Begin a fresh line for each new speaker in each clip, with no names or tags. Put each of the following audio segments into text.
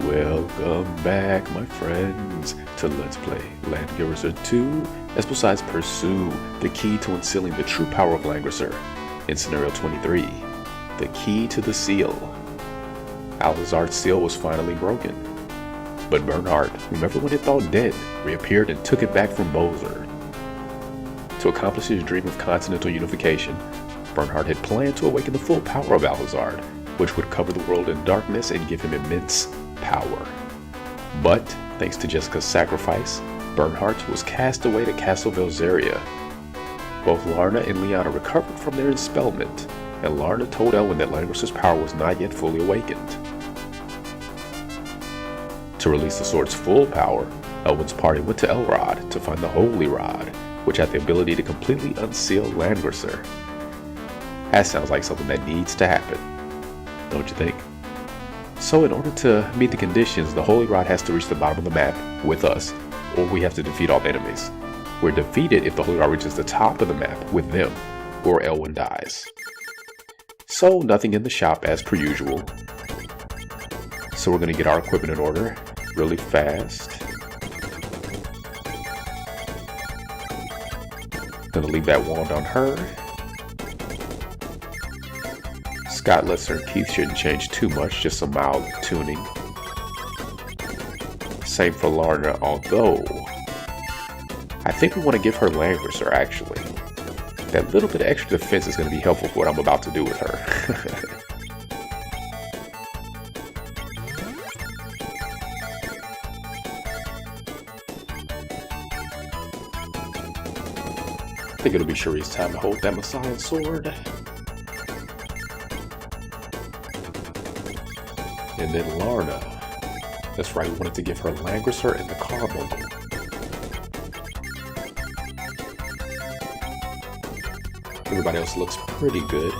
Welcome back, my friends, to Let's Play Langrisser 2, Especial's Pursue, the key to instilling the true power of Langrisser. In Scenario 23, the key to the seal. Alhazard's seal was finally broken. But Bernhard, remember when it thought dead, reappeared and took it back from Bowser. To accomplish his dream of continental unification, Bernhard had planned to awaken the full power of Alhazard, which would cover the world in darkness and give him immense power. But, thanks to Jessica's sacrifice, Bernhard was cast away to Castle Velzeria. Both Lana and Liana recovered from their expellment, and Lana told Elwin that Langrisser's power was not yet fully awakened. To release the sword's full power, Elwin's party went to Elrod to find the Holy Rod, which had the ability to completely unseal Langrisser. That sounds like something that needs to happen, don't you think? So in order to meet the conditions, the Holy Rod has to reach the bottom of the map with us, or we have to defeat all the enemies. We're defeated if the Holy Rod reaches the top of the map with them, or Elwin dies. So nothing in the shop as per usual. So we're going to get our equipment in order really fast. Gonna leave that wand on her. Scott, Lester, and Keith shouldn't change too much, just some mild tuning. Same for Lana, although I think we want to give her Langrisser actually. That little bit of extra defense is going to be helpful for what I'm about to do with her. I think it'll be Cherie's time to hold that Messiah sword. And then Lana. That's right, we wanted to give her Langrisser and the Carbuncle. Everybody else looks pretty good.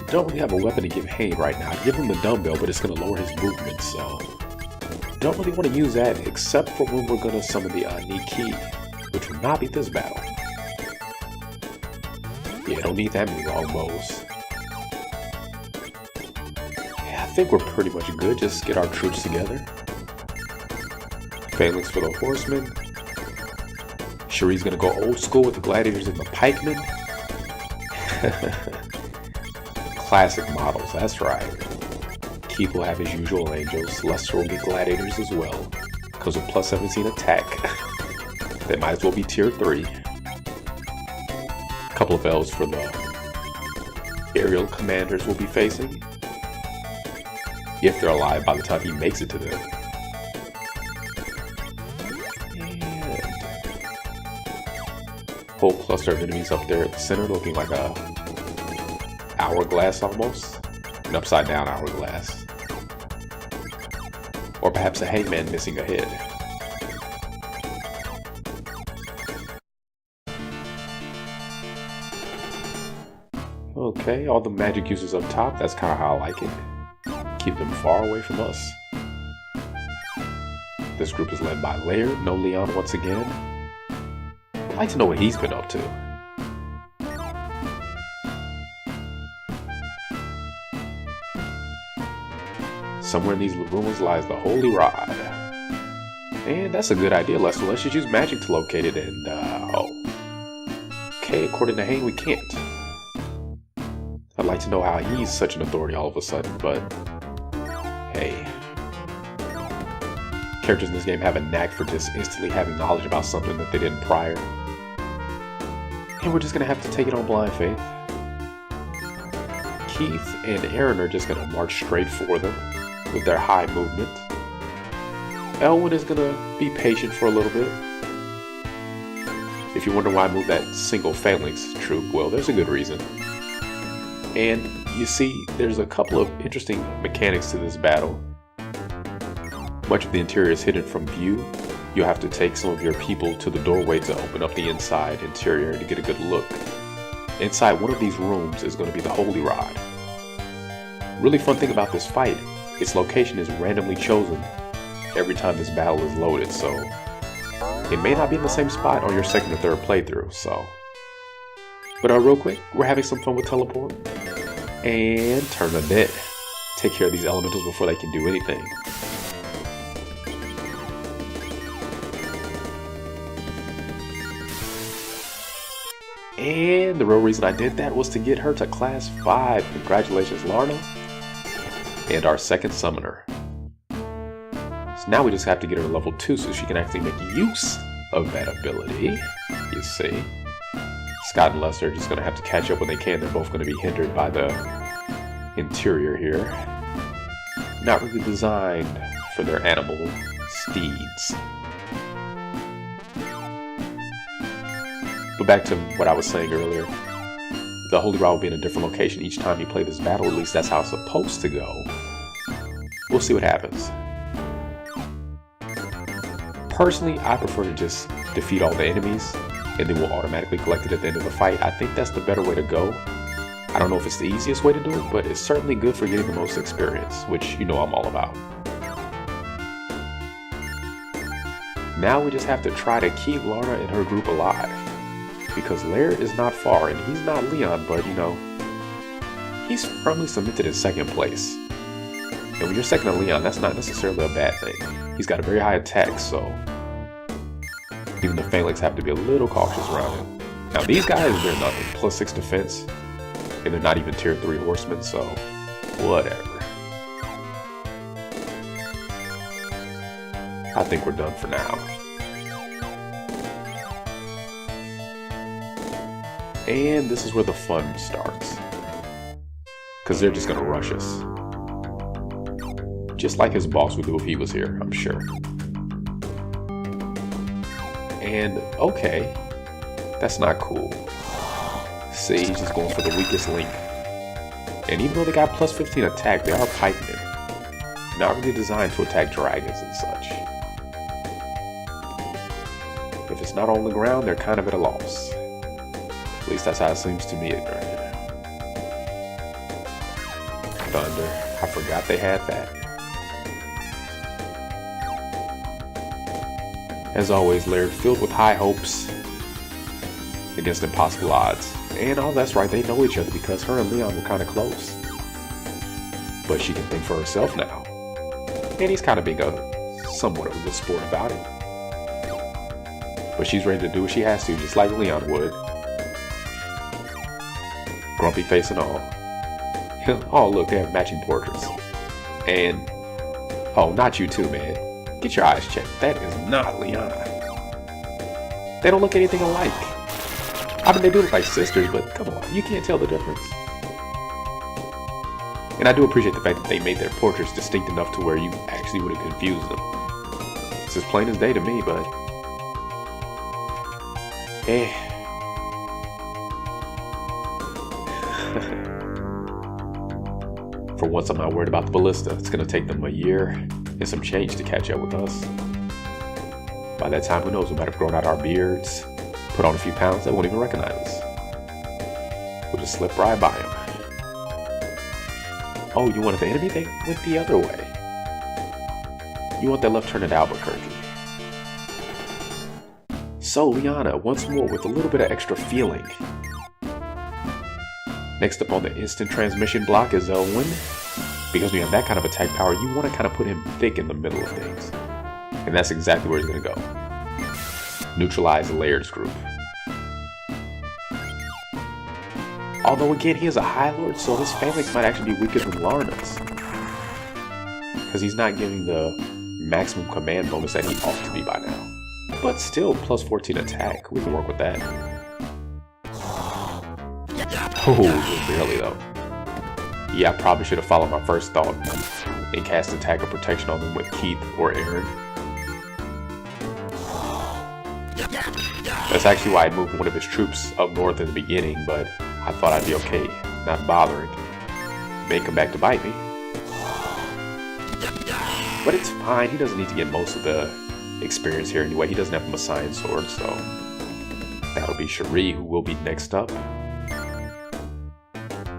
Don't really have a weapon to give Hein right now. I give him the dumbbell, but it's going to lower his movement, so don't really want to use that except for when we're going to summon the Ani key, which will not be this battle. Yeah, don't need that many longbows. I think we're pretty much good. Just get our troops together. Phalanx for the horsemen. Cherie's gonna go old school with the gladiators and the pikemen. Classic models, that's right. Keith will have his usual angels. Lester will get gladiators as well, because with plus 17 attack, they might as well be tier 3. A couple of elves for the aerial commanders we'll be facing. If they're alive by the time he makes it to them. And whole cluster of enemies up there at the center looking like a hourglass almost. An upside down hourglass. Or perhaps a hangman missing a head. Okay, all the magic users up top, that's kind of how I like it. Keep them far away from us. This group is led by Laird, no Leon once again. I'd like to know what he's been up to. Somewhere in these ruins lies the Holy Rod. And that's a good idea, Lester. Let's just use magic to locate it and, oh. Okay, according to Hein, we can't. I'd like to know how he's such an authority all of a sudden, but hey. Characters in this game have a knack for just instantly having knowledge about something that they didn't prior. And we're just gonna have to take it on blind faith. Keith and Aaron are just gonna march straight for them with their high movement. Elwin is gonna be patient for a little bit. If you wonder why I moved that single phalanx troop, well, there's a good reason. And you see, there's a couple of interesting mechanics to this battle. Much of the interior is hidden from view. You'll have to take some of your people to the doorway to open up the inside interior to get a good look. Inside one of these rooms is going to be the Holy Rod. Really fun thing about this fight, its location is randomly chosen every time this battle is loaded, so it may not be in the same spot on your second or third playthrough, so. But real quick, we're having some fun with teleport. And turn the dead. take care of these elementals before they can do anything. And the real reason I did that was to get her to class 5. Congratulations, Lana. And our second summoner. So now we just have to get her to level 2 so she can actually make use of that ability. You see. Scott and Lester are just going to have to catch up when they can. They're both going to be hindered by the interior here. Not really designed for their animal steeds. But back to what I was saying earlier. The Holy Rod will be in a different location each time you play this battle. At least that's how it's supposed to go. We'll see what happens. Personally, I prefer to just defeat all the enemies and then we'll automatically collect it at the end of the fight. I think that's the better way to go. I don't know if it's the easiest way to do it, but it's certainly good for getting the most experience, which you know I'm all about. Now we just have to try to keep Lana and her group alive. Because Laird is not far, and he's not Leon, but you know, he's firmly cemented in second place. And when you're second to Leon, that's not necessarily a bad thing. He's got a very high attack, so even the Phalanx have to be a little cautious around him. Now these guys, they're nothing. +6 defense, and they're not even tier 3 horsemen, so whatever. I think we're done for now. And this is where the fun starts. Because they're just going to rush us. Just like his boss would do if he was here, I'm sure. And, okay. That's not cool. See, he's just going for the weakest link. And even though they got +15 attack, they are pikemen. Not really designed to attack dragons and such. If it's not on the ground, they're kind of at a loss. At least that's how it seems to me. Thunder. I forgot they had that. As always, Laird filled with high hopes against impossible odds. And oh, that's right, they know each other because her and Leon were kind of close. But she can think for herself now. And he's kind of being somewhat of a good sport about it. But she's ready to do what she has to, just like Leon would. Grumpy face and all. Oh, look, they have matching portraits. And, oh, not you too, man. Get your eyes checked. That is not Liana. They don't look anything alike. I mean, they do look like sisters, but come on, you can't tell the difference. And I do appreciate the fact that they made their portraits distinct enough to where you actually would have confused them. It's as plain as day to me, but... eh. For once, I'm not worried about the ballista. It's going to take them a year and some change to catch up with us. By that time, who knows, we might have grown out our beards, put on a few pounds, they won't even recognize us. We'll just slip right by them. Oh, you wanted the enemy? They went the other way. You want that left turn at Albuquerque. So, Liana, once more with a little bit of extra feeling. Next up on the instant transmission block is Elwin. Because we have that kind of attack power, you want to kind of put him thick in the middle of things. And that's exactly where he's going to go. Neutralize Laird's group. Although again, he is a High Lord, so his phalanx might actually be weaker than Lana's. Because he's not getting the maximum command bonus that he ought to be by now. But still, +14 attack. We can work with that. Oh, barely though. Yeah, I probably should have followed my first thought and cast attack or protection on them with Keith or Aaron. That's actually why I moved one of his troops up north in the beginning, but I thought I'd be okay, not bothering. May come back to bite me. But it's fine, he doesn't need to get most of the experience here anyway. He doesn't have a Messiah sword, so that'll be Cherie who will be next up.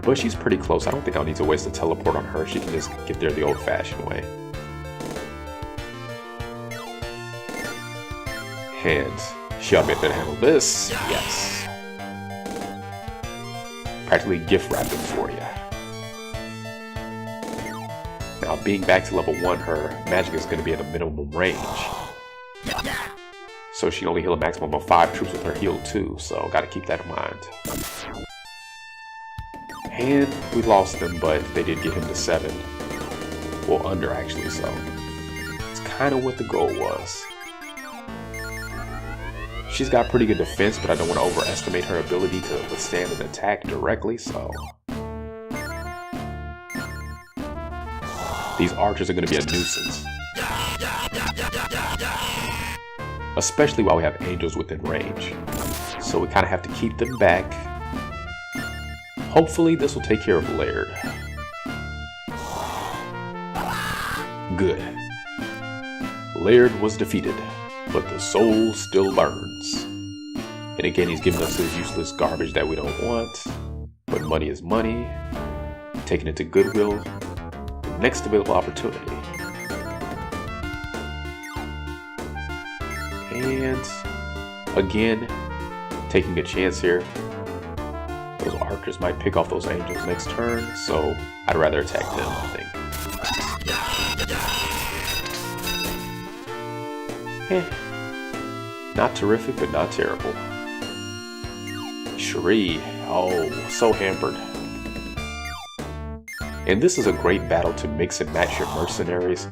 But she's pretty close. I don't think I'll need to waste a teleport on her. She can just get there the old-fashioned way. Hands. She ought to be able to handle this. Yes. Practically gift wrapping for you. Now, being back to level 1, her magic is going to be at a minimum range. So she can only heal a maximum of 5 troops with her heal too, so gotta keep that in mind. And we lost them, but they did get him to 7. Well, under actually, so it's kind of what the goal was. She's got pretty good defense, but I don't want to overestimate her ability to withstand an attack directly, so... These archers are going to be a nuisance. Especially while we have angels within range. So we kind of have to keep them back. Hopefully this will take care of Laird. Good. Laird was defeated, but the soul still burns. And again, he's giving us his useless garbage that we don't want. But money is money. Taking it to Goodwill. Next available opportunity. And again, taking a chance here. Those archers might pick off those angels next turn, so I'd rather attack them, I think. Not terrific, but not terrible. Cherie, oh, so hampered. And this is a great battle to mix and match your mercenaries.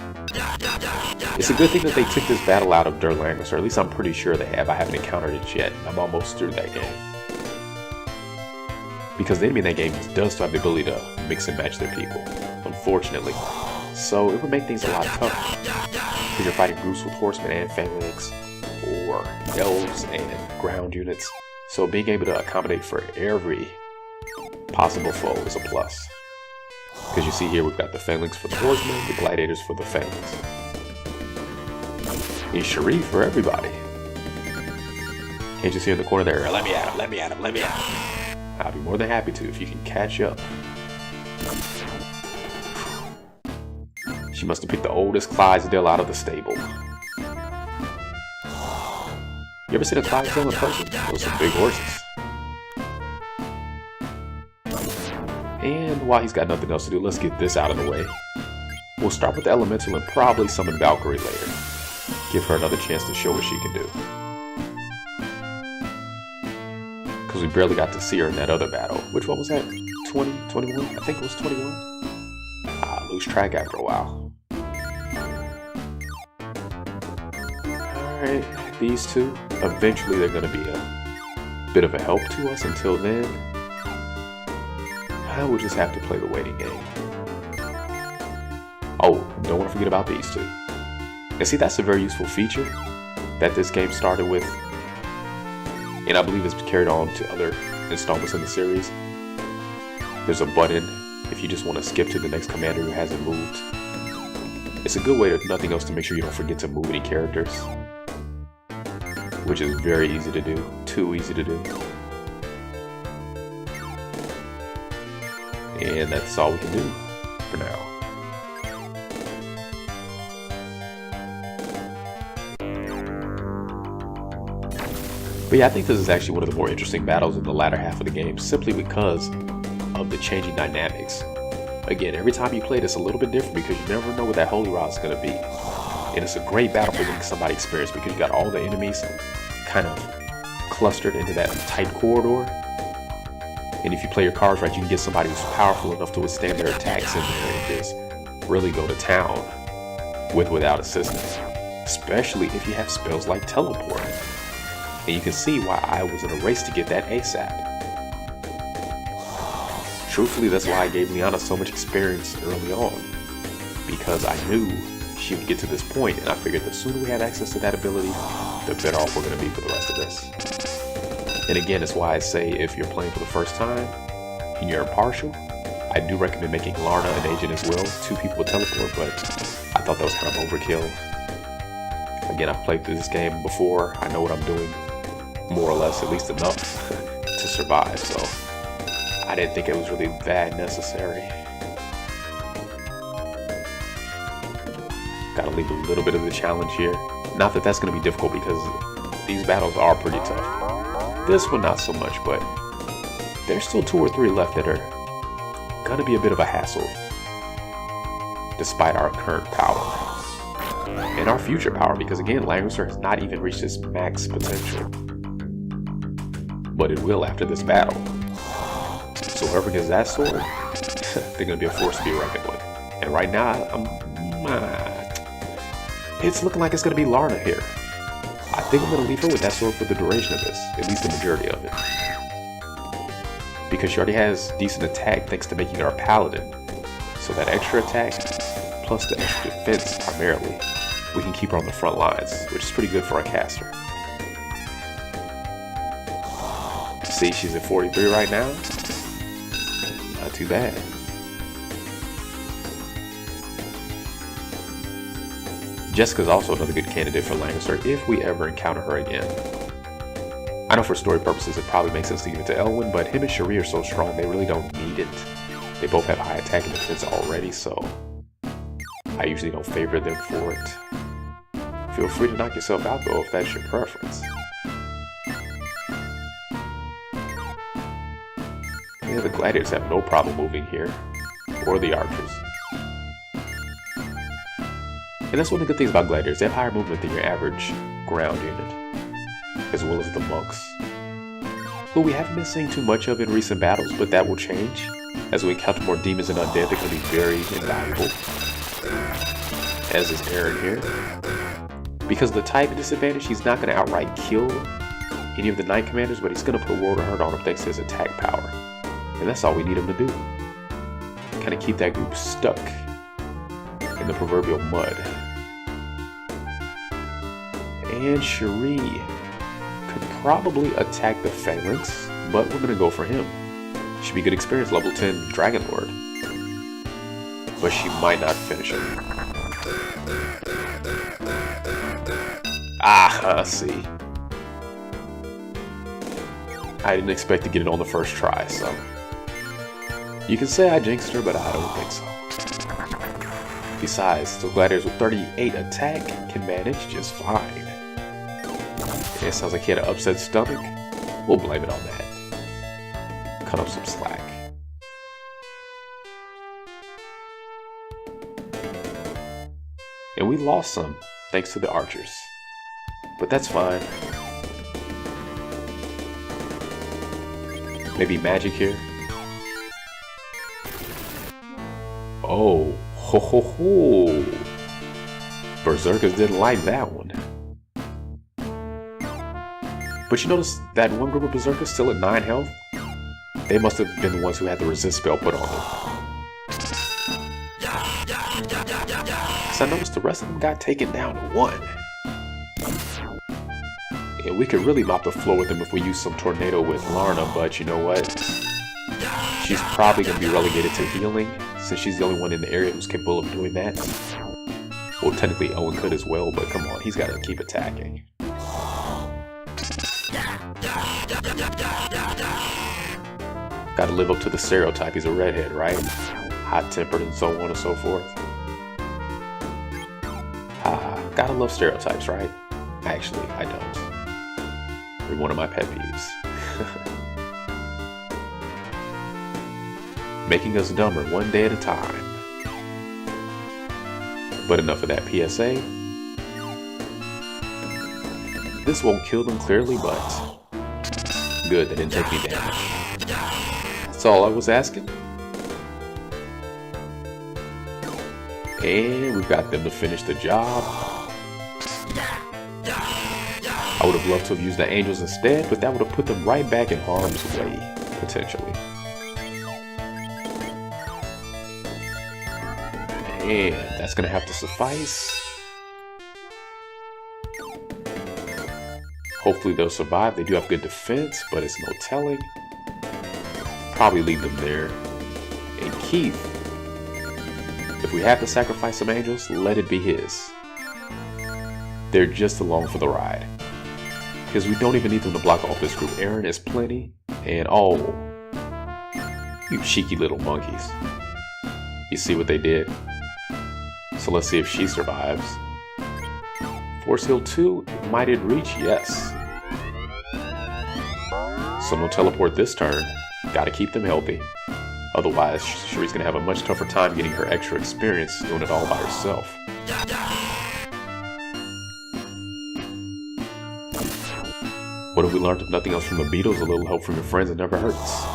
It's a good thing that they took this battle out of Langrisser, or at least I'm pretty sure they have. I haven't encountered it yet. I'm almost through that game. Because the enemy in that game does still have the ability to mix and match their people, unfortunately. So it would make things a lot tougher. Because you're fighting groups with horsemen and phalanx, or elves and ground units. So being able to accommodate for every possible foe is a plus. Because you see here, we've got the phalanx for the horsemen, the gladiators for the phalanx. And Cherie for everybody. Can't you see in the corner there? Let me at him, let me at him, let me at him. I'll be more than happy to if you can catch up. She must have picked the oldest Clydesdale out of the stable. You ever seen a Clydesdale in person? Those are big horses. And while he's got nothing else to do, let's get this out of the way. We'll start with the Elemental and probably summon Valkyrie later. Give her another chance to show what she can do. Because we barely got to see her in that other battle. Which one was that? 20? 21? I think it was 21. I lose track after a while. Alright, these two. Eventually they're going to be a bit of a help to us. Until then, I will just have to play the waiting game. Oh, don't want to forget about these two. And see, that's a very useful feature that this game started with. And I believe it's carried on to other installments in the series. There's a button if you just want to skip to the next commander who hasn't moved. It's a good way, if nothing else, to make sure you don't forget to move any characters. Which is very easy to do. Too easy to do. And that's all we can do for now. But yeah, I think this is actually one of the more interesting battles in the latter half of the game, simply because of the changing dynamics. Again, every time you play it, it's a little bit different because you never know what that Holy Rod is going to be. And it's a great battle for getting somebody experience because you got all the enemies kind of clustered into that tight corridor. And if you play your cards right, you can get somebody who's powerful enough to withstand their attacks in there and just really go to town without assistance. Especially if you have spells like teleport. And you can see why I was in a race to get that ASAP. Truthfully, that's why I gave Liana so much experience early on. Because I knew she would get to this point, and I figured the sooner we have access to that ability, the better off we're going to be for the rest of this. And again, that's why I say if you're playing for the first time and you're impartial, I do recommend making Lana an agent as well. 2 people with teleport, but I thought that was kind of overkill. Again, I've played through this game before. I know what I'm doing, more or less, at least enough to survive. So I didn't think it was really that necessary. Gotta leave a little bit of the challenge here. Not that that's going to be difficult because these battles are pretty tough. This one not so much, but there's still 2 or 3 left that are gonna be a bit of a hassle. despite our current power. And our future power, because again, Langrisser has not even reached its max potential. But it will after this battle. So whoever gets that sword, they're going to be a force to be reckoned with. And right now, it's looking like it's going to be Lana here. I think I'm going to leave her with that sword for the duration of this, at least the majority of it. Because she already has decent attack thanks to making her a paladin. So that extra attack, plus the extra defense primarily, we can keep her on the front lines, which is pretty good for a caster. See, she's at 43 right now. Not too bad. Jessica's also another good candidate for Langrisser if we ever encounter her again. I know for story purposes it probably makes sense to give it to Elwin, but him and Cherie are so strong they really don't need it. They both have high attack and defense already, so I usually don't favor them for it. Feel free to knock yourself out though if that's your preference. Yeah, the gladiators have no problem moving here, or the archers. And that's one of the good things about gladiators, they have higher movement than your average ground unit, as well as the monks, who we haven't been seeing too much of in recent battles, but that will change. As we encounter more demons and undead, they're going to be very invaluable, as is Aaron here. Because of the type disadvantage, he's not going to outright kill any of the Knight Commanders, but he's going to put a World of Hurt on him thanks to his attack power. And that's all we need him to do. Kind of keep that group stuck in the proverbial mud. And Cherie could probably attack the Phalanx, but we're going to go for him. Should be good experience, level 10 Dragonlord. But she might not finish him. See. I didn't expect to get it on the first try, so. You can say I jinxed her, but I don't think so. Besides, the gladiators with 38 attack can manage just fine. It sounds like he had an upset stomach. We'll blame it on that. Cut up some slack. And we lost some, thanks to the archers. But that's fine. Maybe magic here. Oh, ho ho ho! Berserkers didn't like that one. But you notice that one group of Berserkers still at 9 health? They must have been the ones who had the resist spell put on them. So I noticed the rest of them got taken down to 1. And we could really mop the floor with them if we use some tornado with Lana, but you know what? She's probably going to be relegated to healing, since she's the only one in the area who's capable of doing that. Well, technically Elwin could as well, but come on, he's got to keep attacking. Gotta live up to the stereotype, he's a redhead, right? Hot-tempered and so on and so forth. Gotta love stereotypes, right? Actually, I don't. They're one of my pet peeves. Making us dumber one day at a time. But enough of that PSA. This won't kill them clearly, but good, they didn't take any damage. That's all I was asking. And we've got them to finish the job. I would have loved to have used the angels instead, but that would have put them right back in harm's way, potentially. And that's gonna have to suffice. Hopefully they'll survive. They do have good defense, but it's no telling. Probably leave them there. And Keith, if we have to sacrifice some angels, let it be his. They're just along for the ride. Because we don't even need them to block off this group. Aaron is plenty. And oh, you cheeky little monkeys. You see what they did? So let's see if she survives. Force Heal 2, might it reach? Yes. So no teleport this turn. Gotta keep them healthy. Otherwise, Cherie's gonna have a much tougher time getting her extra experience doing it all by herself. What have we learned if nothing else from the Beatles? A little help from your friends, it never hurts.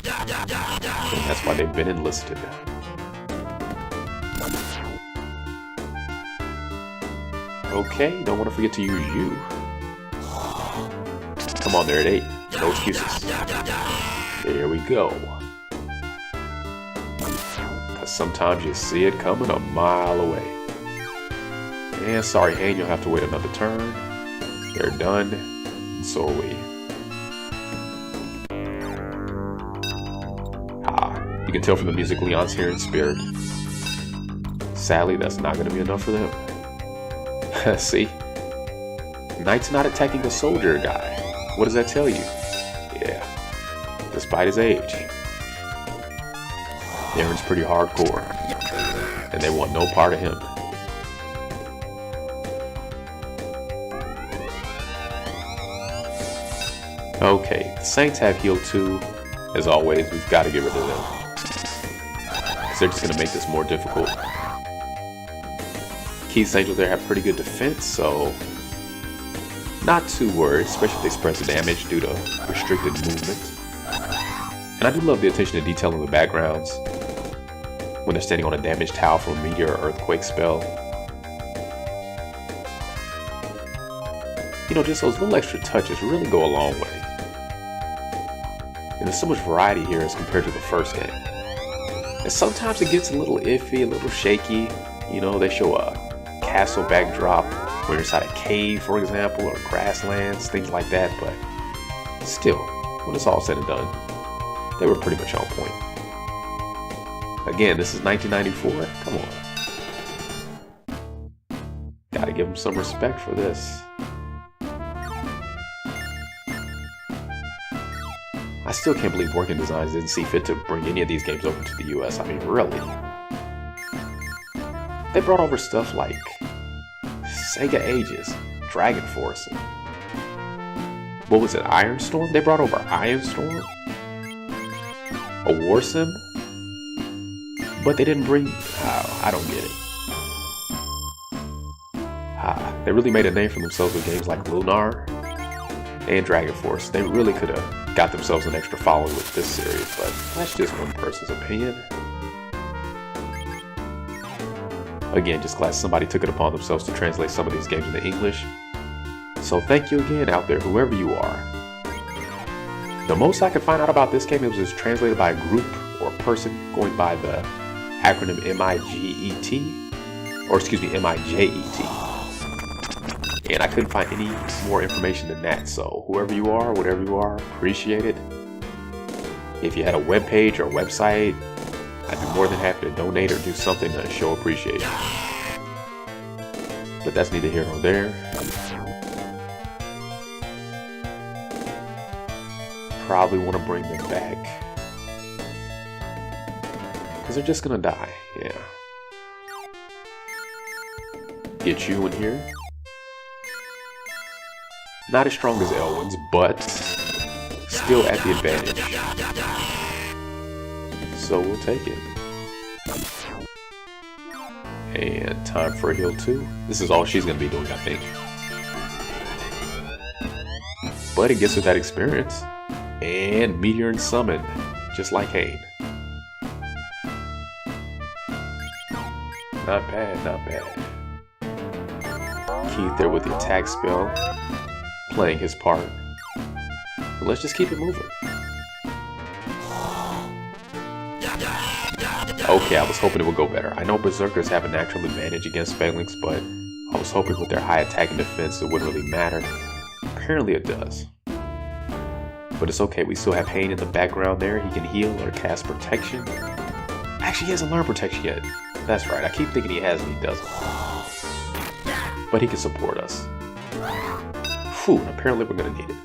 And that's why they've been enlisted. Okay, don't want to forget to use you. Come on there at 8. No excuses. There we go. Because sometimes you see it coming a mile away. And sorry, Hein, you'll have to wait another turn. They're done. And so are we. You can tell from the music Leon's here in spirit. Sadly, that's not going to be enough for them. See? Knight's not attacking a soldier guy. What does that tell you? Yeah. Despite his age. Aaron's pretty hardcore. And they want no part of him. Okay, the Saints have heal too. As always, we've got to get rid of them. Because they're just going to make this more difficult. Keith's Angels there have pretty good defense, so not too worried, especially if they spread some damage due to restricted movement. And I do love the attention to detail in the backgrounds when they're standing on a damaged tower from a meteor or earthquake spell. You know, just those little extra touches really go a long way. And there's so much variety here as compared to the first game. And sometimes it gets a little iffy, a little shaky. You know, they show a castle backdrop where you're inside a cave, for example, or grasslands, things like that. But still, when it's all said and done, they were pretty much on point. Again, this is 1994. Come on. Gotta give them some respect for this. I still can't believe Working Designs didn't see fit to bring any of these games over to the US. I mean, really. They brought over stuff like Sega Ages, Dragon Force, and what was it, Iron Storm? They brought over Iron Storm? A War Sim? But they didn't bring... Oh, I don't get it. They really made a name for themselves with games like Lunar and Dragon Force. They really could have got themselves an extra following with this series, but that's just one person's opinion. Again, just glad somebody took it upon themselves to translate some of these games into English. So thank you again out there, whoever you are. The most I could find out about this game, it was just translated by a group or a person going by the acronym MIGET, or excuse me, MIJET. And I couldn't find any more information than that, so whoever you are, whatever you are, appreciate it. If you had a web page or website, I'd be more than happy to donate or do something to show appreciation. But that's neither here nor there. Probably want to bring them back. Because they're just going to die, yeah. Get you in here. Not as strong as Elwin's, but still at the advantage. So we'll take it. And time for a heal too. This is all she's going to be doing, I think. But it gets her that experience. And Meteor and Summon, just like Hein. Not bad, not bad. Keith there with the attack spell, playing his part. But let's just keep it moving. Okay, I was hoping it would go better. I know Berserkers have a natural advantage against Phalanx, but I was hoping with their high attack and defense it wouldn't really matter. Apparently it does. But it's okay, we still have Hein in the background there. He can heal or cast protection. Actually, he hasn't learned protection yet. That's right, I keep thinking he has and he doesn't. But he can support us. Whew, and apparently we're gonna need it.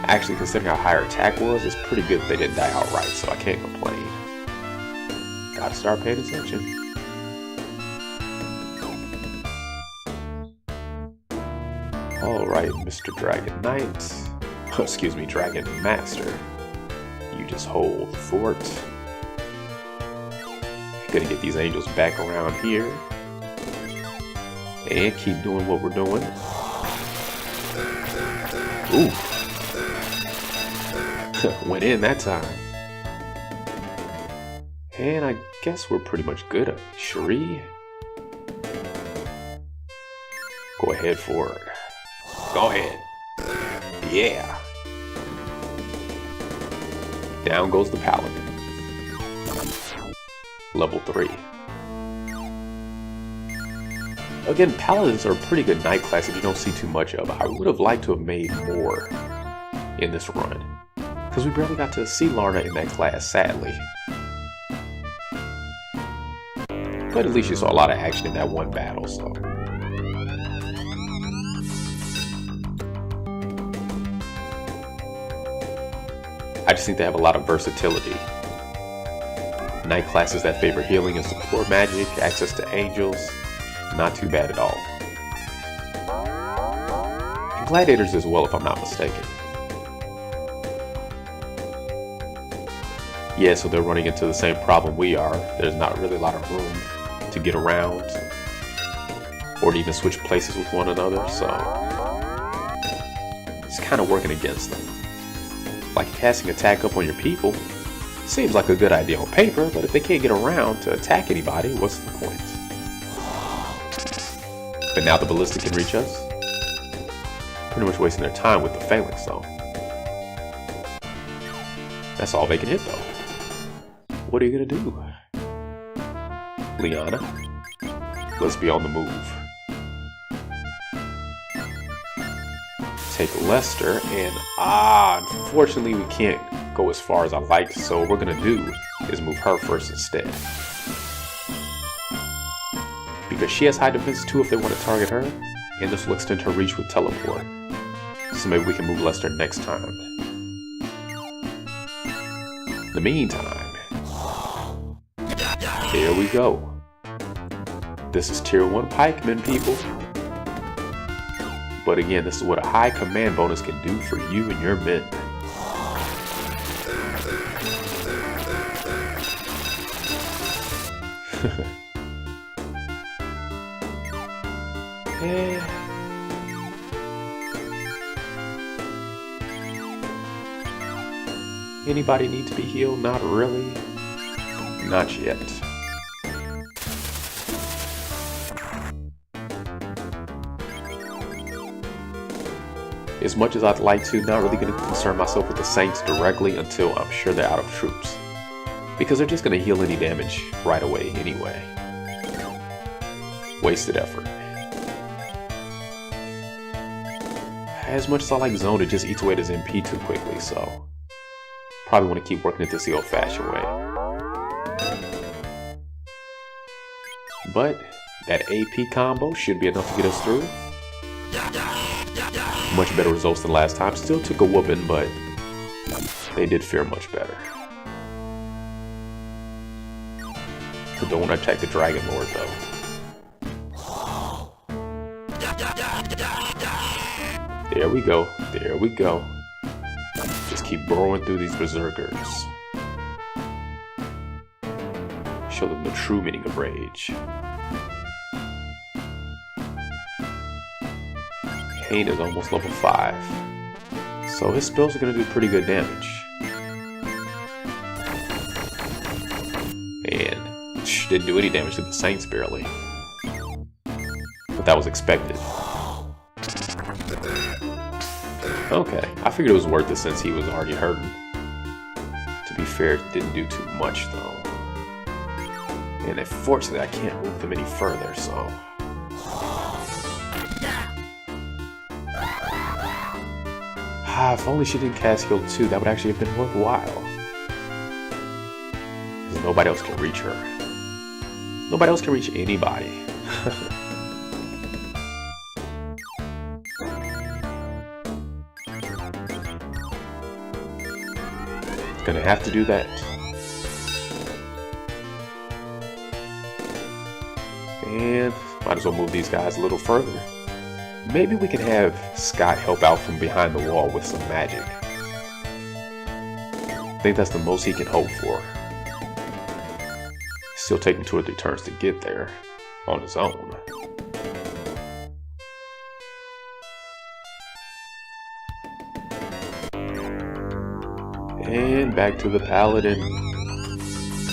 Actually, considering how high our attack was, it's pretty good that they didn't die outright, so I can't complain. Gotta start paying attention. Alright, Mr. Dragon Knight. Excuse me, Dragon Master. You just hold the fort. Gonna get these angels back around here. And keep doing what we're doing. Ooh. Went in that time. And I guess we're pretty much good at Cherie. Go ahead for it. Go ahead. Yeah. Down goes the paladin. Level 3. Again, paladins are a pretty good knight class if you don't see too much of. I would have liked to have made more in this run, because we barely got to see Lana in that class, sadly. But at least you saw a lot of action in that one battle, so. I just think they have a lot of versatility. Knight classes that favor healing and support magic, access to angels, not too bad at all. And gladiators as well, if I'm not mistaken. Yeah, so they're running into the same problem we are. There's not really a lot of room to get around or to even switch places with one another, so it's kind of working against them. Like casting attack up on your people seems like a good idea on paper, but if they can't get around to attack anybody, what's the point? But now the ballista can reach us. Pretty much wasting their time with the phalanx though. That's all they can hit though. What are you gonna do? Liana, let's be on the move. Take Lester, and unfortunately we can't go as far as I like, so what we're gonna do is move her first instead. Because she has high defense too if they want to target her, and this will extend her reach with teleport. So maybe we can move Lester next time. In the meantime, here we go. This is tier 1 pikemen, people. But again, this is what a high command bonus can do for you and your men. Anybody need to be healed? Not really. Not yet. As much as I'd like to, not really going to concern myself with the Saints directly until I'm sure they're out of troops. Because they're just going to heal any damage right away anyway. Wasted effort. As much as I like Zone, it just eats away at his MP too quickly, so probably want to keep working it this the old-fashioned way. But that AP combo should be enough to get us through. Much better results than last time. Still took a whooping, but they did fare much better. So don't want to attack the Dragonlord though. There we go. There we go. Just keep burrowing through these berserkers. Show them the true meaning of rage. Hein is almost level 5. So his spells are going to do pretty good damage. And didn't do any damage to the Saints barely. But that was expected. Okay, I figured it was worth it since he was already hurting. To be fair, it didn't do too much though. And unfortunately I can't move them any further, so... if only she didn't cast Heal 2, that would actually have been worthwhile. Because nobody else can reach her. Nobody else can reach anybody. Gonna have to do that. And might as well move these guys a little further. Maybe we can have Scott help out from behind the wall with some magic. I think that's the most he can hope for. Still taking 2 or 3 turns to get there on his own. And back to the paladin.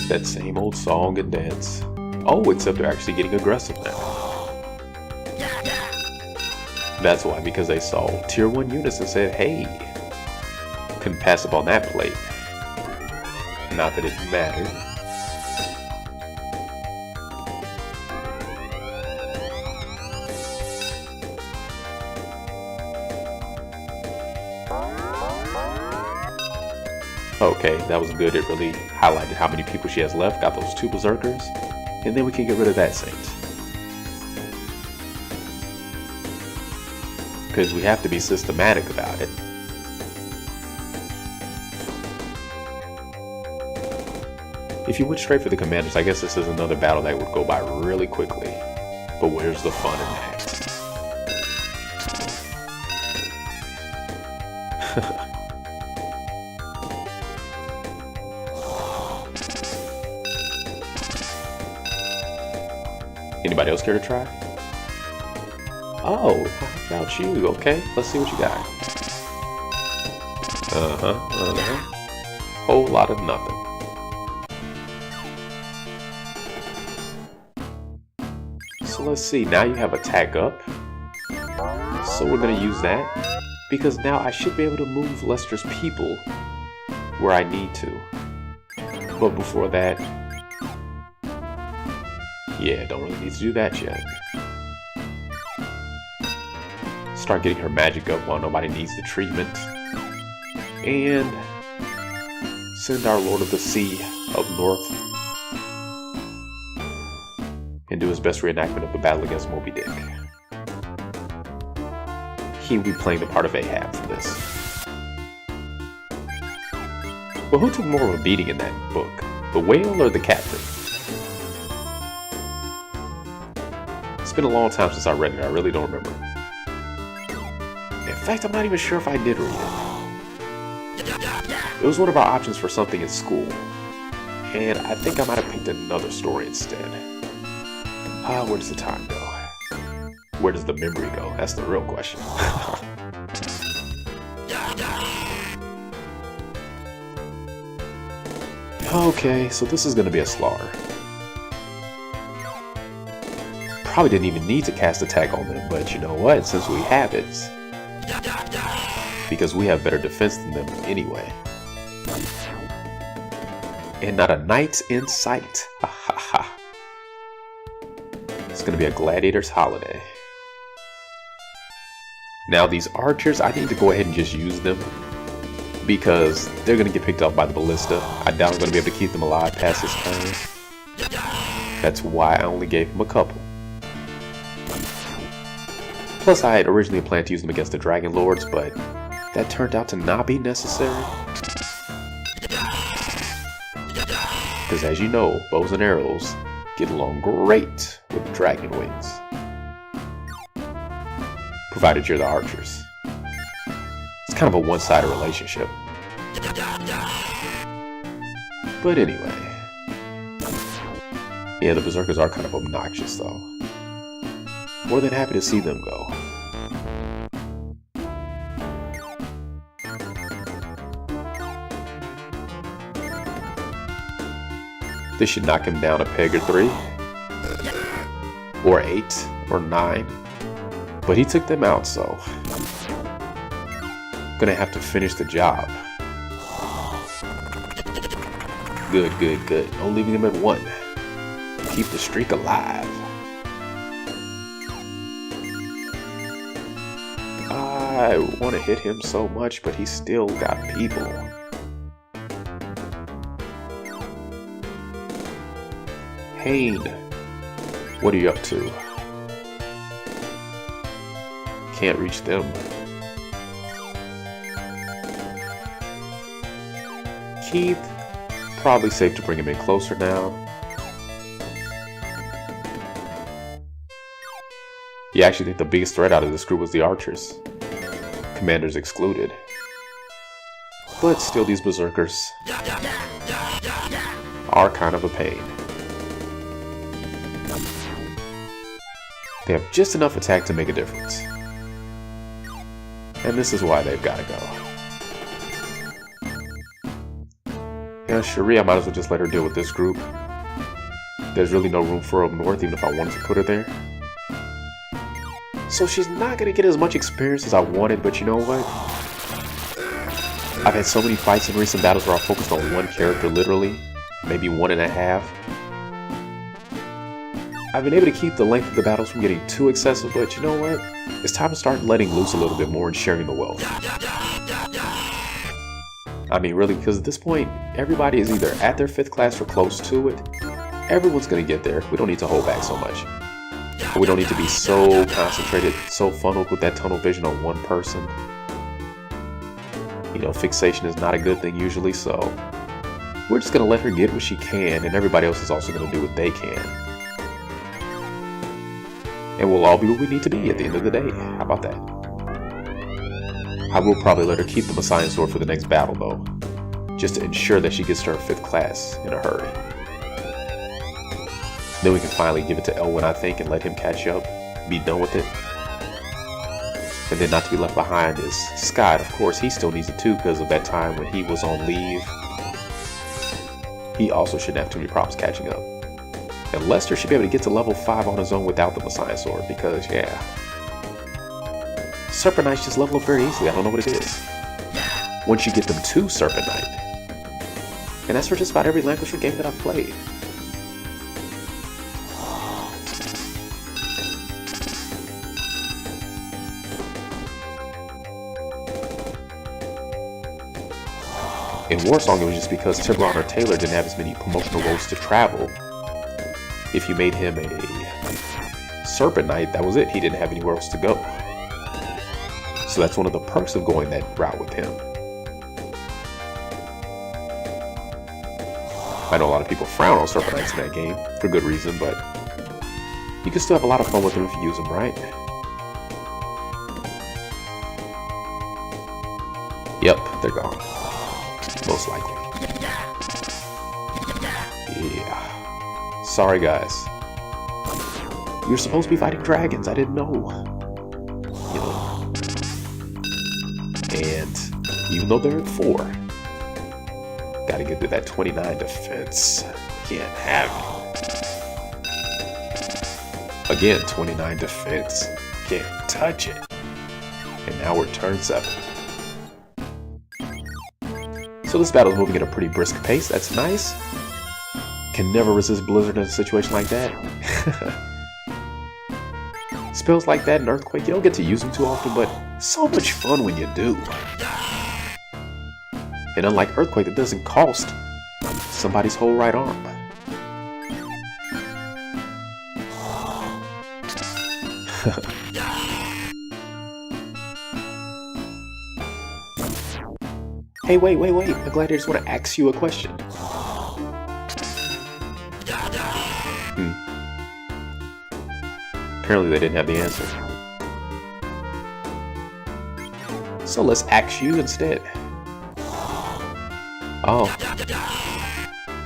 That same old song and dance. Oh, except they're actually getting aggressive now. That's why, because they saw tier 1 units and said, hey, couldn't pass up on that plate. Not that it mattered. Okay, that was good. It really highlighted how many people she has left. Got those 2 berserkers. And then we can get rid of that saint. Because we have to be systematic about it. If you went straight for the commanders, I guess this is another battle that would go by really quickly. But where's the fun in that? Anybody else care to try? Oh, how about you? Okay, let's see what you got. Whole lot of nothing. So let's see, now you have attack up. So we're gonna use that, because now I should be able to move Lester's people where I need to. But before that, yeah, don't really need to do that yet. Start getting her magic up while nobody needs the treatment. And send our Lord of the Sea up north. And do his best reenactment of the battle against Moby Dick. He will be playing the part of Ahab for this. Well, who took more of a beating in that book? The whale or the captain? It's been a long time since I read it. I really don't remember. In fact, I'm not even sure if I did read it. It was one of our options for something in school. And I think I might have picked another story instead. Where does the time go? Where does the memory go? That's the real question. Okay, so this is going to be a slaughter. Probably didn't even need to cast attack on them, but you know what? Since we have it, because we have better defense than them anyway. And not a knight in sight. Ha ha ha. It's gonna be a gladiator's holiday. Now these archers, I need to go ahead and just use them, because they're gonna get picked up by the ballista. I doubt I'm gonna be able to keep them alive past this turn. That's why I only gave them a couple. Plus, I had originally planned to use them against the Dragonlords, but that turned out to not be necessary. Because as you know, bows and arrows get along great with dragon wings. Provided you're the archers. It's kind of a one-sided relationship. But anyway. Yeah, the berserkers are kind of obnoxious though. More than happy to see them go. This should knock him down a peg or 3. Or 8. Or 9. But he took them out, so... gonna have to finish the job. Good, good, good. No leaving him at 1. Keep the streak alive. I want to hit him so much, but he's still got people. Hein, what are you up to? Can't reach them. Keith, probably safe to bring him in closer now. You actually think the biggest threat out of this group was the archers, commanders excluded. But still, these berserkers are kind of a pain. They have just enough attack to make a difference. And this is why they've got to go. Yeah, Cherie, I might as well just let her deal with this group. There's really no room for her up north, even if I wanted to put her there. So she's not going to get as much experience as I wanted, but you know what? I've had so many fights in recent battles where I focused on one character, literally. Maybe 1.5. I've been able to keep the length of the battles from getting too excessive, but you know what? It's time to start letting loose a little bit more and sharing the wealth. I mean, really, because at this point, everybody is either at their 5th class or close to it. Everyone's going to get there. We don't need to hold back so much. We don't need to be so concentrated, so funneled with that tunnel vision on one person. You know, fixation is not a good thing usually, so we're just going to let her get what she can, and everybody else is also going to do what they can. And we'll all be where we need to be at the end of the day. How about that? I will probably let her keep the Messiah sword for the next battle, though, just to ensure that she gets to her 5th class in a hurry. Then we can finally give it to Elwin, I think, and let him catch up, be done with it. And then not to be left behind is Scott. Of course, he still needs it too because of that time when he was on leave. He also shouldn't have too many problems catching up. And Lester should be able to get to level 5 on his own without the Messiah sword because, yeah. Serpent Knights just level up very easily. I don't know what it is. Once you get them to Serpent Knight. And that's for just about every Langrisser game that I've played. In Warsong, it was just because Tiburon or Taylor didn't have as many promotional roads to travel. If you made him a Serpent Knight, that was it. He didn't have anywhere else to go. So that's one of the perks of going that route with him. I know a lot of people frown on Serpent Knights in that game, for good reason, but you can still have a lot of fun with them if you use them right. Yep, they're gone. Most likely. Yeah. Sorry, guys. You're supposed to be fighting dragons. I didn't know. You know. And even though they're at 4, gotta get to that 29 defense. Can't have it. Again, 29 defense. Can't touch it. And now we're turn 7. So this battle is moving at a pretty brisk pace. That's nice. Can never resist Blizzard in a situation like that. Spells like that in Earthquake, you don't get to use them too often, but so much fun when you do. And unlike Earthquake, it doesn't cost somebody's whole right arm. Hey, wait. My gladiators want to ask you a question. Apparently they didn't have the answer. So let's ask you instead. Oh.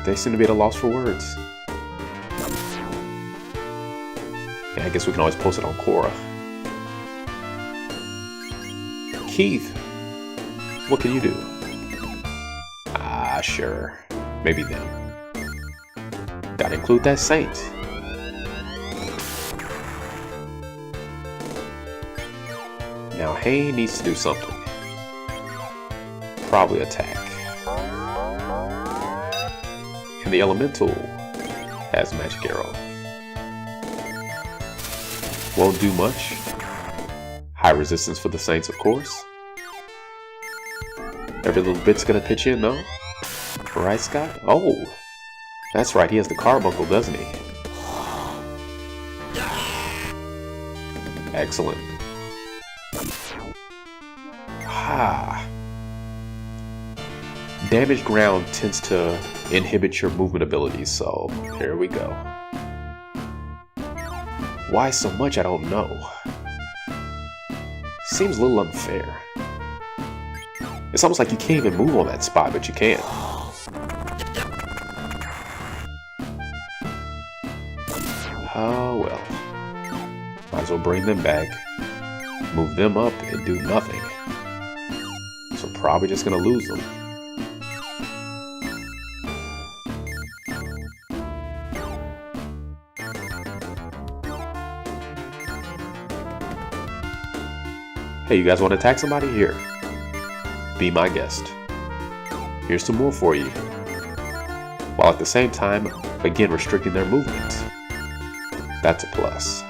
They seem to be at a loss for words. Yeah, I guess we can always post it on Quora. Keith, what can you do? Sure. Maybe them. Gotta include that saint. Now Hein needs to do something. Probably attack. And the elemental has magic arrow. Won't do much. High resistance for the saints, of course. Every little bit's gonna pitch in, though. Right, Scott? Oh, that's right. He has the carbuncle, doesn't he? Excellent. Damaged ground tends to inhibit your movement abilities, so here we go. Why so much, I don't know. Seems a little unfair. It's almost like you can't even move on that spot, but you can. Oh well. Might as well bring them back, move them up, and do nothing. So probably just gonna lose them. Hey, you guys want to attack somebody? Here. Be my guest. Here's some more for you. While at the same time, again restricting their movement. That's a plus.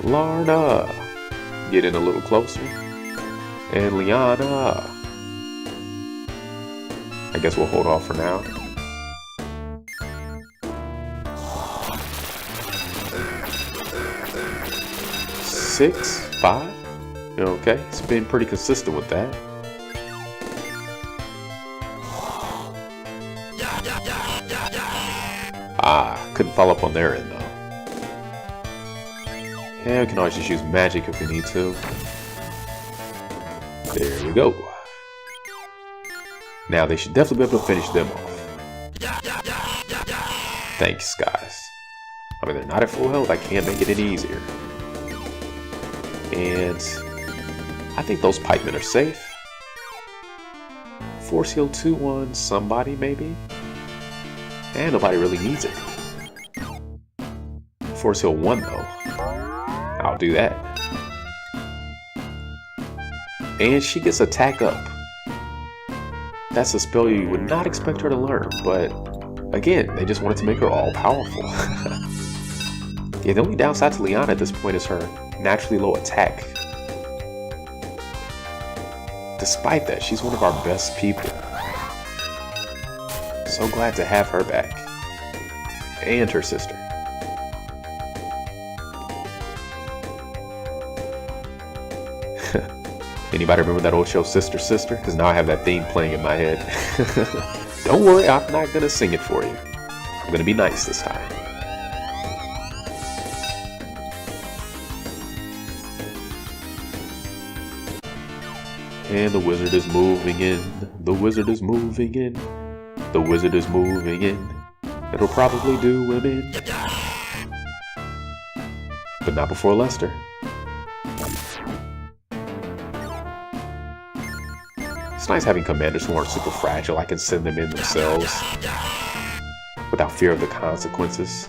Lana! Get in a little closer. And Liana! I guess we'll hold off for now. Six, 5. Okay, it's been pretty consistent with that. Couldn't follow up on their end though. Yeah, we can always just use magic if we need to. There we go. Now they should definitely be able to finish them off. Thanks, guys. I mean, they're not at full health, I can't make it any easier. And I think those pikemen are safe. Force heal 2-1, somebody maybe? And nobody really needs it. Force heal 1 though. I'll do that. And she gets attack up. That's a spell you would not expect her to learn, but again, they just wanted to make her all powerful. Yeah, the only downside to Liana at this point is her naturally low attack. Despite that, she's one of our best people. So glad to have her back. And her sister. Anybody remember that old show, Sister Sister? Because now I have that theme playing in my head. Don't worry, I'm not going to sing it for you. I'm going to be nice this time. And the wizard is moving in. The wizard is moving in. The wizard is moving in. It'll probably do him in. But not before Lester. It's nice having commanders who aren't super fragile. I can send them in themselves without fear of the consequences.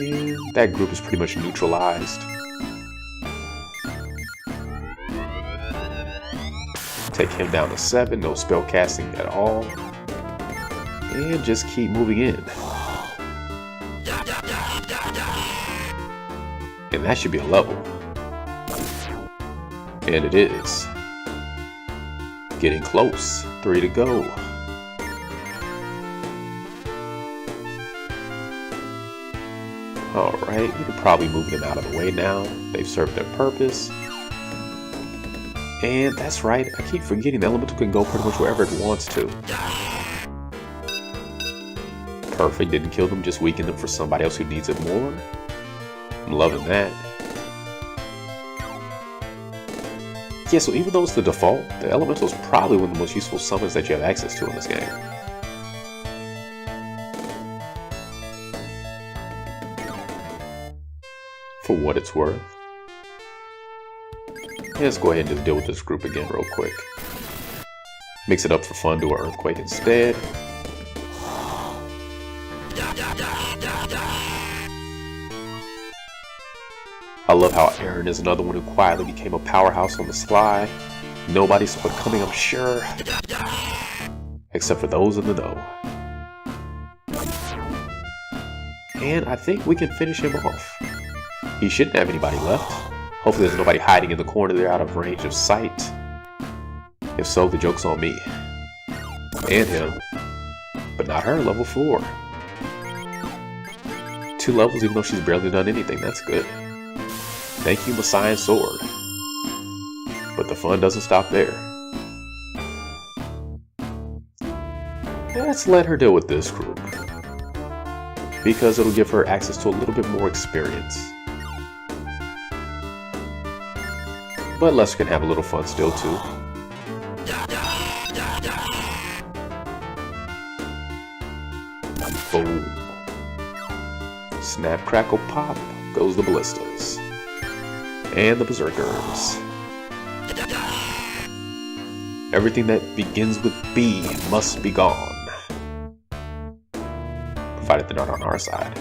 And that group is pretty much neutralized. Take him down to 7, no spell casting at all. And just keep moving in. And that should be a level. And it is. Getting close. 3 to go. Alright, we could probably move them out of the way now. They've served their purpose. And that's right, I keep forgetting the elemental can go pretty much wherever it wants to. Perfect, didn't kill them, just weakened them for somebody else who needs it more. I'm loving that. Yeah, so even though it's the default, the elemental is probably one of the most useful summons that you have access to in this game. For what it's worth. Yeah, let's go ahead and just deal with this group again real quick. Mix it up for fun, do an earthquake instead. I love how Aaron is another one who quietly became a powerhouse on the sly. Nobody saw it coming, I'm sure. Except for those in the know. And I think we can finish him off. He shouldn't have anybody left. Hopefully there's nobody hiding in the corner there out of range of sight. If so, the joke's on me. And him. But not her, level 4. 2 levels even though she's barely done anything, that's good. Thank you, Messiah Sword. But the fun doesn't stop there. let's let her deal with this group, because it'll give her access to a little bit more experience. But Lester can have a little fun still too. Boom. Snap, crackle, pop goes the ballistas. And the berserkers. Everything that begins with B must be gone. Provided they're not on our side.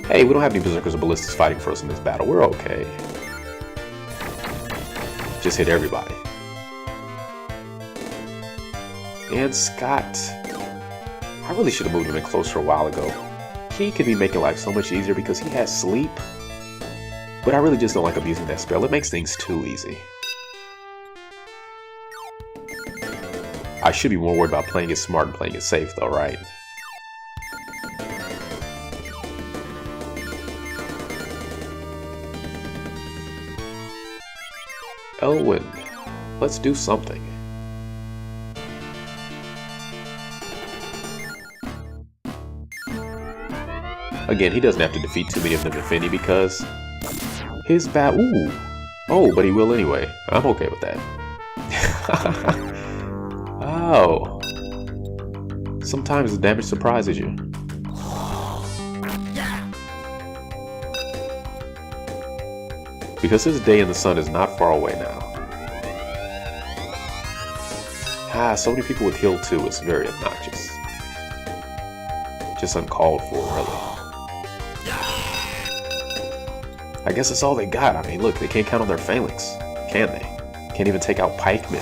Hey, we don't have any berserkers or ballistas fighting for us in this battle. We're okay. Just hit everybody. And Scott. I really should have moved him in closer a while ago. He could be making life so much easier because he has sleep. But I really just don't like abusing that spell. It makes things too easy. I should be more worried about playing it smart and playing it safe though, right? Elwin, let's do something. Again, he doesn't have to defeat too many of them, if any, because his bat. Ooh! Oh, but he will anyway. I'm okay with that. Oh. Sometimes the damage surprises you. Because his day in the sun is not far away now. So many people with heal too. It's very obnoxious. Just uncalled for, really. I guess that's all they got. I mean, look, they can't count on their phalanx, can they? Can't even take out pikemen.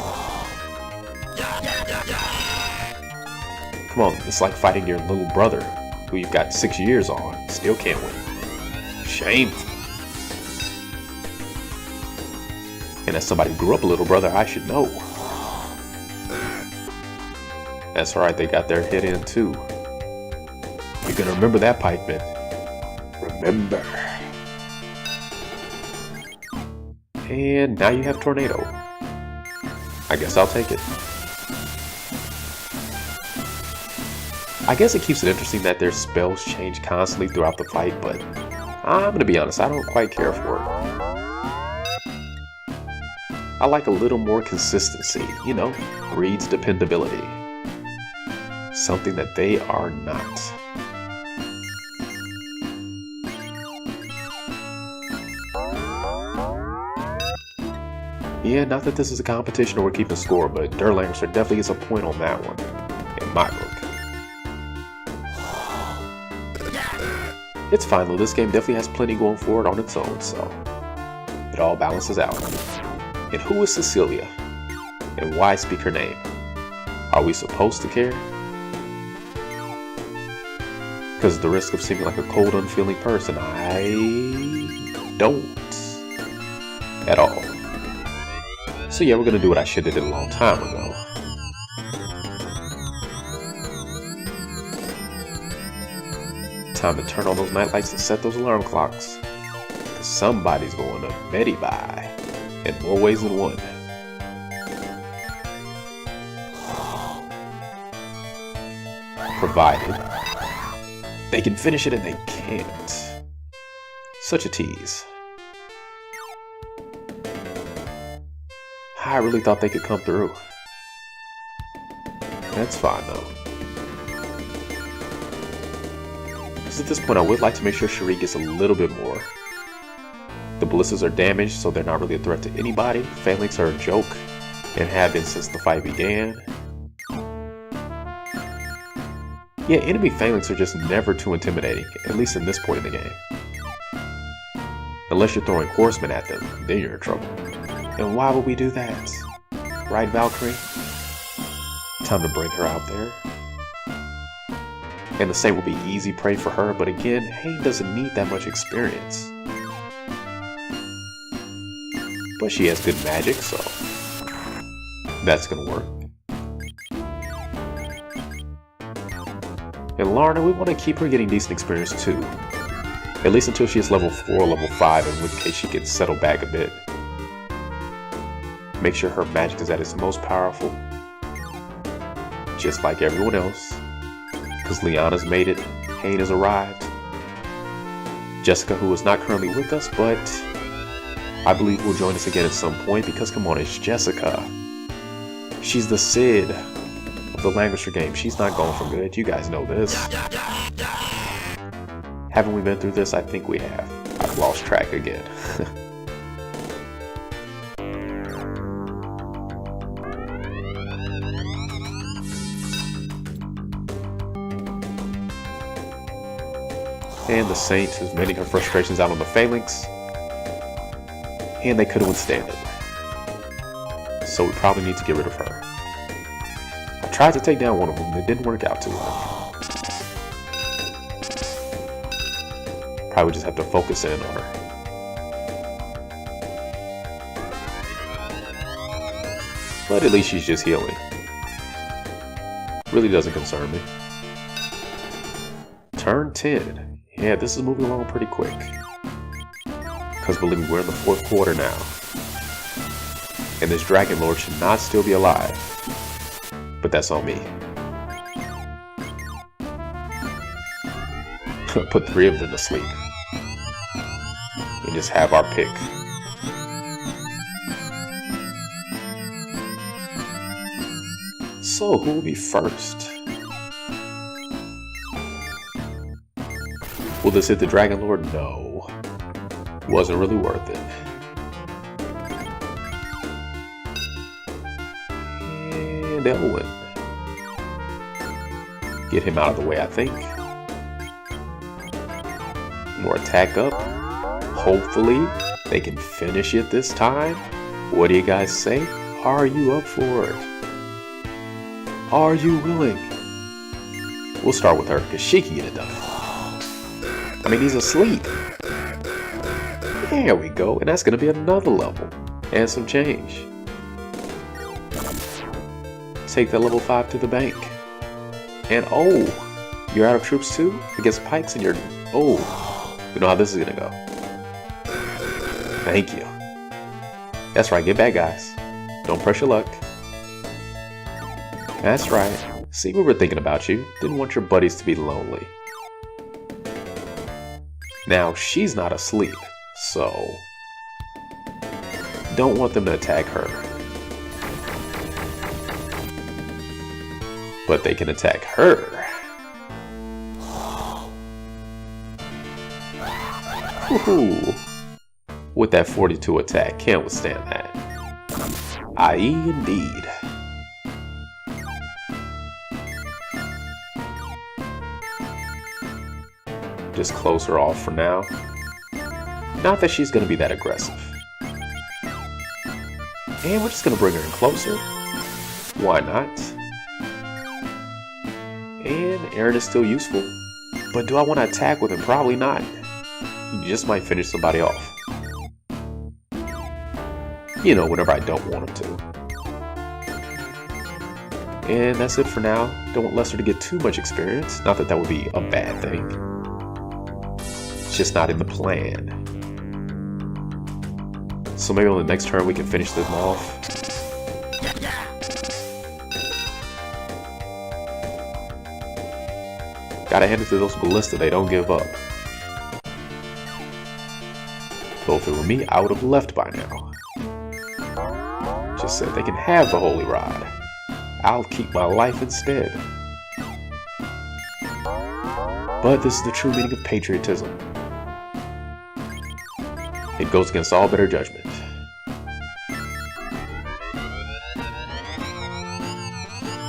Come on, it's like fighting your little brother, who you've got 6 years on, still can't win. Shameful. And as somebody who grew up a little brother, I should know. That's right, they got their hit in too. You're gonna remember that, pikeman. Remember. And now you have Tornado. I guess I'll take it. I guess it keeps it interesting that their spells change constantly throughout the fight, but I'm gonna be honest, I don't quite care for it. I like a little more consistency, you know, breeds dependability. Something that they are not. Yeah, not that this is a competition or we're keeping score, but Langrisser definitely gets a point on that one, in my book. It's fine though, this game definitely has plenty going for it on its own, so it all balances out. And who is Cecilia? And why speak her name? Are we supposed to care? Because the risk of seeming like a cold, unfeeling person, I don't at all. So yeah, we're gonna do what I should have did a long time ago. Time to turn on those night lights and set those alarm clocks. Cause somebody's going to Betty by in more ways than one. Provided they can finish it and they can't. Such a tease. I really thought they could come through. That's fine though. Because at this point I would like to make sure Cherie gets a little bit more. The ballistas are damaged, so they're not really a threat to anybody. Phalanx are a joke, and have been since the fight began. Yeah, enemy phalanx are just never too intimidating, at least in this point in the game. Unless you're throwing horsemen at them, then you're in trouble. And why would we do that? Right, Valkyrie? Time to bring her out there. And the same will be easy prey for her, but again, Hein doesn't need that much experience. But she has good magic, so that's gonna work. And Lana, we want to keep her getting decent experience too. At least until she is level 4 or level 5, in which case she can settle back a bit. Make sure her magic is at its most powerful. just like everyone else, because Liana's made it, Hein has arrived. Jessica, who is not currently with us, but I believe will join us again at some point, because come on, it's Jessica. She's the Sid of the Langrisser game. She's not going for good. You guys know this. Haven't we been through this? I think we have. I've lost track again. And the Saint is venting her frustrations out on the Phalanx. And they couldn't withstand it. So we probably need to get rid of her. I tried to take down one of them, it didn't work out too well. Probably just have to focus in on her. But at least she's just healing. Really doesn't concern me. Turn 10. Yeah, this is moving along pretty quick. Because believe me, we're in the 4th quarter now. And this Dragonlord should not still be alive. But that's on me. Put 3 of them to sleep. And just have our pick. So, who will be first? Will this hit the Dragonlord? No. Wasn't really worth it. And Elwin. Get him out of the way, I think. More attack up. Hopefully, they can finish it this time. What do you guys say? Are you up for it? Are you willing? We'll start with her, because she can get it done. I mean, he's asleep. There we go, and that's going to be another level. And some change. Take that level 5 to the bank. And oh, you're out of troops too? Against pikes and you're... Oh, we know how this is going to go. Thank you. That's right, get back, guys. Don't press your luck. That's right. See, we were thinking about you. Didn't want your buddies to be lonely. Now, she's not asleep, so... Don't want them to attack her. But they can attack her. Woohoo! With that 42 attack, can't withstand that. I.e. indeed. Just close her off for now. Not that she's going to be that aggressive. And we're just going to bring her in closer. Why not? And Aaron is still useful. But do I want to attack with him? Probably not. He just might finish somebody off. You know, whenever I don't want him to. And that's it for now. Don't want Lester to get too much experience. Not that that would be a bad thing. It's just not in the plan. So maybe on the next turn we can finish them off. Gotta hand it to those ballista, they don't give up. Though if it were me, I would have left by now. Just said they can have the Holy Rod. I'll keep my life instead. But this is the true meaning of patriotism. It goes against all better judgment.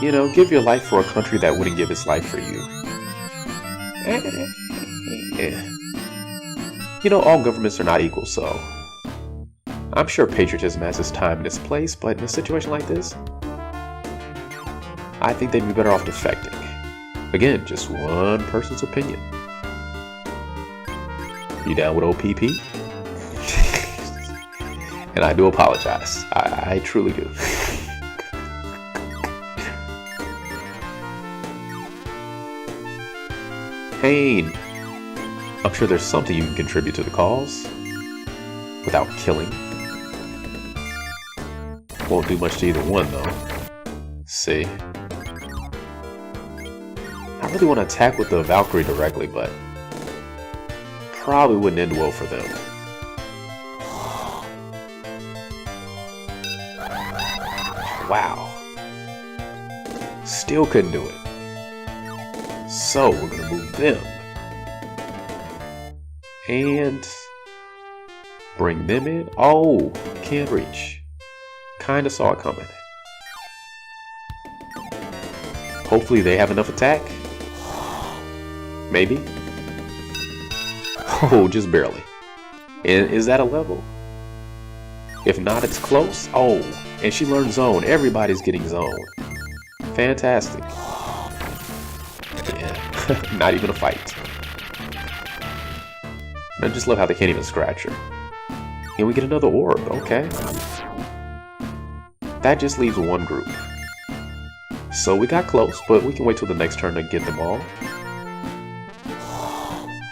You know, give your life for a country that wouldn't give its life for you. You know, all governments are not equal, so... I'm sure patriotism has its time and its place, but in a situation like this, I think they'd be better off defecting. Again, just one person's opinion. You down with OPP? And I do apologize. I truly do. Hein, I'm sure there's something you can contribute to the cause. Without killing. Won't do much to either one, though. See? really want to attack with the Valkyrie directly, but probably wouldn't end well for them. Wow. Still couldn't do it. So we're gonna move them. And bring them in. Oh, can't reach. Kinda saw it coming. Hopefully they have enough attack. Maybe. Oh, just barely. And is that a level? If not, it's close. Oh, and she learned zone. Everybody's getting zone. Fantastic. Yeah, not even a fight. I just love how they can't even scratch her. And we get another orb. Okay. That just leaves one group. So we got close, but we can wait till the next turn to get them all.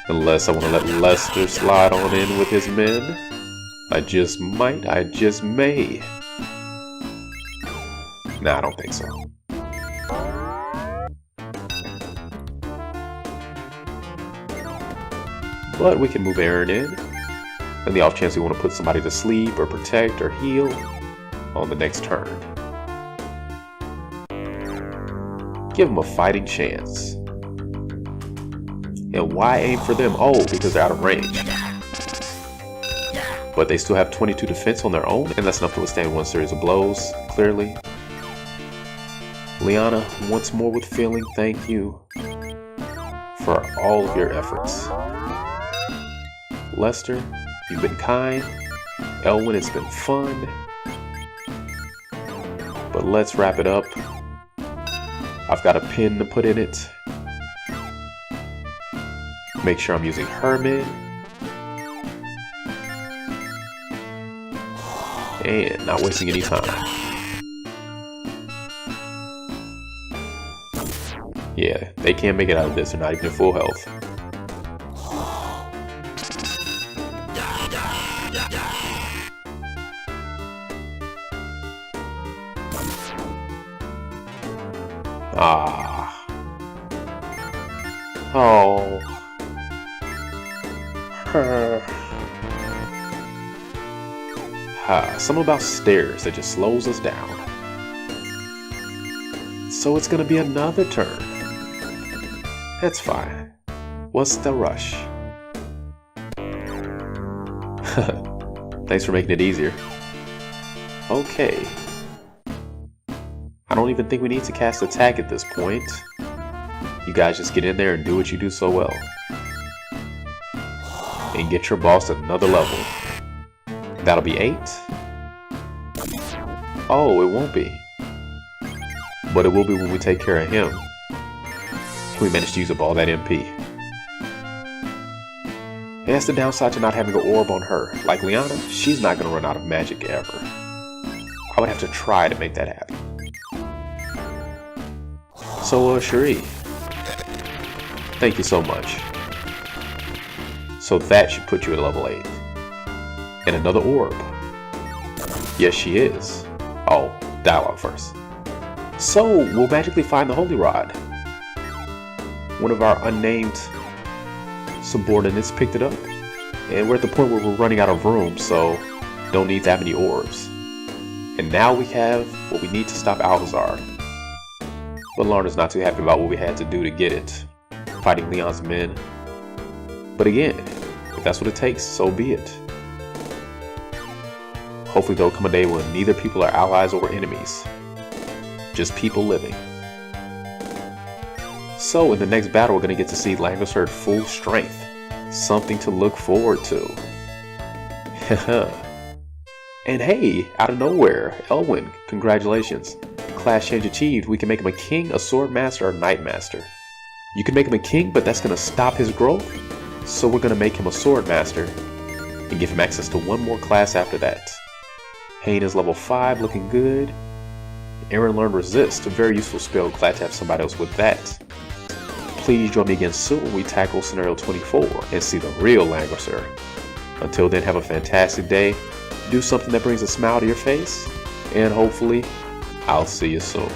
Unless I want to let Lester slide on in with his men. I just might, I just may. Nah, I don't think so. But we can move Aaron in. And the off chance we want to put somebody to sleep or protect or heal on the next turn. Give them a fighting chance. And why aim for them? Oh, because they're out of range. But they still have 22 defense on their own, and that's enough to withstand one series of blows, clearly. Liana, once more with feeling, thank you for all of your efforts. Lester, you've been kind. Elwin, it's been fun. But let's wrap it up. I've got a pin to put in it. Make sure I'm using Herman. And not wasting any time. Yeah, they can't make it out of this. They're not even at full health. Ah. Oh. Something about stairs that just slows us down. So it's gonna be another turn. That's fine. What's the rush? Thanks for making it easier. Okay. I don't even think we need to cast attack at this point. You guys just get in there and do what you do so well. And get your boss another level. That'll be 8. Oh, it won't be. But it will be when we take care of him. We managed to use up all that MP. And that's the downside to not having an orb on her. Like Liana, she's not going to run out of magic ever. I would have to try to make that happen. So, Cherie, thank you so much. So that should put you at level 8. And another orb. Yes, she is. Oh, dialogue first. So, we'll magically find the Holy Rod. One of our unnamed subordinates picked it up. And we're at the point where we're running out of room, so don't need that many orbs. And now we have what we need to stop Alcazar. But Lana's not too happy about what we had to do to get it. Fighting Leon's men. But again, if that's what it takes, so be it. Hopefully there'll come a day when neither people are allies or enemies. Just people living. So in the next battle we're going to get to see Langrisser at full strength. Something to look forward to. And hey, out of nowhere, Elwin, congratulations. Class change achieved. We can make him a king, a sword master, or knight master. You can make him a king, but that's going to stop his growth. So we're going to make him a sword master and give him access to one more class after that. Hein is level 5, looking good. Aaron learned resist, a very useful spell. Glad to have somebody else with that. Please join me again soon when we tackle scenario 24 and see the real Langrisser. Until then, have a fantastic day. Do something that brings a smile to your face, and hopefully, I'll see you soon.